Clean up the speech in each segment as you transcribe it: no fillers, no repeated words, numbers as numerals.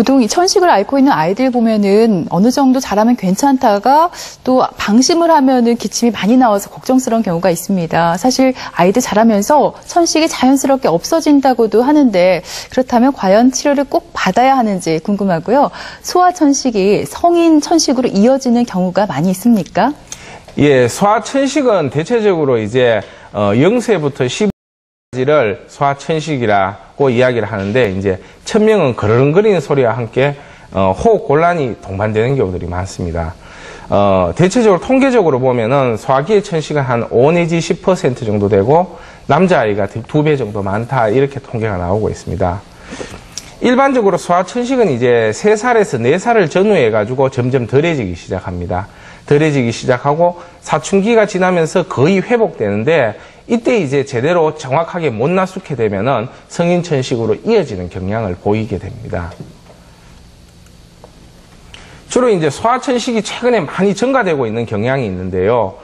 보통 이 천식을 앓고 있는 아이들 보면은 어느 정도 자라면 괜찮다가 또 방심을 하면은 기침이 많이 나와서 걱정스러운 경우가 있습니다. 사실 아이들 자라면서 천식이 자연스럽게 없어진다고도 하는데 그렇다면 과연 치료를 꼭 받아야 하는지 궁금하고요. 소아천식이 성인 천식으로 이어지는 경우가 많이 있습니까? 예, 소아천식은 대체적으로 이제 0세부터 15세까지를 소아천식이라고 이야기를 하는데 이제 천명은 그르렁거리는 소리와 함께 호흡 곤란이 동반되는 경우들이 많습니다. 대체적으로 통계적으로 보면은 소아기의 천식은 한 5 내지 10% 정도 되고 남자아이가 2배 정도 많다 이렇게 통계가 나오고 있습니다. 일반적으로 소아천식은 이제 3살에서 4살을 전후해 가지고 점점 덜해지기 시작합니다. 덜해지기 시작하고 사춘기가 지나면서 거의 회복되는데 이때 이제 제대로 정확하게 못 나수게 되면은 성인 천식으로 이어지는 경향을 보이게 됩니다. 주로 이제 소아천식이 최근에 많이 증가되고 있는 경향이 있는데요.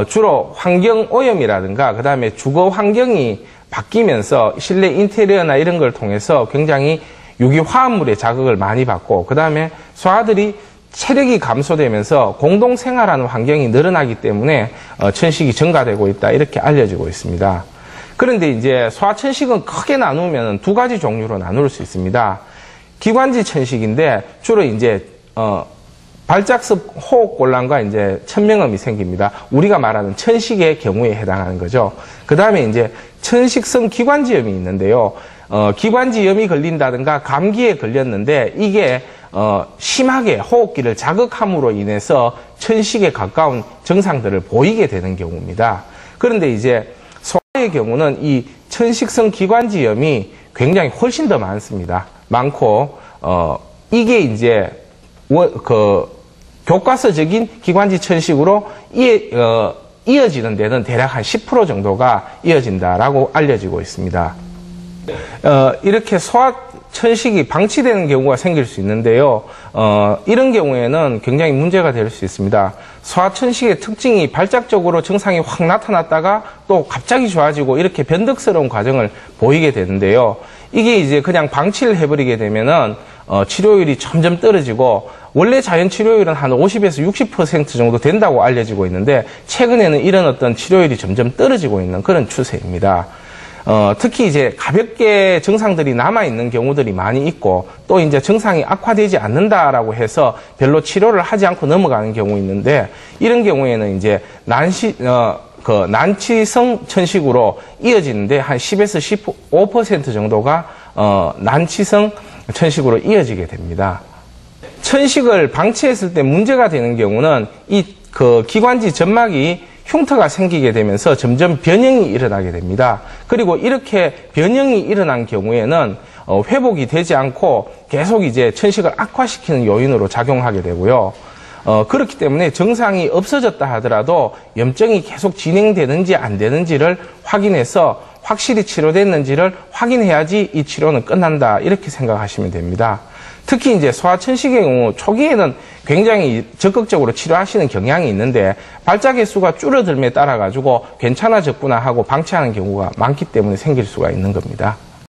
주로 환경 오염이라든가 그 다음에 주거 환경이 바뀌면서 실내 인테리어나 이런 걸 통해서 굉장히 유기 화합물의 자극을 많이 받고 그 다음에 소아들이 체력이 감소되면서 공동생활하는 환경이 늘어나기 때문에 천식이 증가되고 있다 이렇게 알려지고 있습니다. 그런데 이제 소아천식은 크게 나누면 2가지 종류로 나눌 수 있습니다. 기관지 천식인데 주로 이제 발작습 호흡 곤란과 이제 천명음이 생깁니다. 우리가 말하는 천식의 경우에 해당하는 거죠. 그 다음에 이제 천식성 기관지염이 있는데요. 기관지염이 걸린다든가 감기에 걸렸는데 이게 심하게 호흡기를 자극함으로 인해서 천식에 가까운 증상들을 보이게 되는 경우입니다. 그런데 이제 소아의 경우는 이 천식성 기관지염이 굉장히 훨씬 더 많습니다. 많고 이게 이제 교과서적인 기관지 천식으로 이어지는 데는 대략 한 10% 정도가 이어진다라고 알려지고 있습니다. 이렇게 소아천식이 방치되는 경우가 생길 수 있는데요. 이런 경우에는 굉장히 문제가 될 수 있습니다. 소아천식의 특징이 발작적으로 증상이 확 나타났다가 또 갑자기 좋아지고 이렇게 변덕스러운 과정을 보이게 되는데요. 이게 이제 그냥 방치를 해버리게 되면은 치료율이 점점 떨어지고 원래 자연 치료율은 한 50에서 60% 정도 된다고 알려지고 있는데 최근에는 이런 어떤 치료율이 점점 떨어지고 있는 그런 추세입니다. 특히 이제 가볍게 증상들이 남아있는 경우들이 많이 있고 또 이제 증상이 악화되지 않는다라고 해서 별로 치료를 하지 않고 넘어가는 경우 있는데 이런 경우에는 이제 난치성 천식으로 이어지는데 한 10에서 15% 정도가 난치성 천식으로 이어지게 됩니다. 천식을 방치했을 때 문제가 되는 경우는 기관지 점막이 흉터가 생기게 되면서 점점 변형이 일어나게 됩니다. 그리고 이렇게 변형이 일어난 경우에는 회복이 되지 않고 계속 이제 천식을 악화시키는 요인으로 작용하게 되고요. 그렇기 때문에 증상이 없어졌다 하더라도 염증이 계속 진행되는지 안 되는지를 확인해서 확실히 치료됐는지를 확인해야지 이 치료는 끝난다 이렇게 생각하시면 됩니다. 특히 이제 소아천식의 경우 초기에는 굉장히 적극적으로 치료하시는 경향이 있는데 발작의 수가 줄어들음에 따라 가지고 괜찮아졌구나 하고 방치하는 경우가 많기 때문에 생길 수가 있는 겁니다.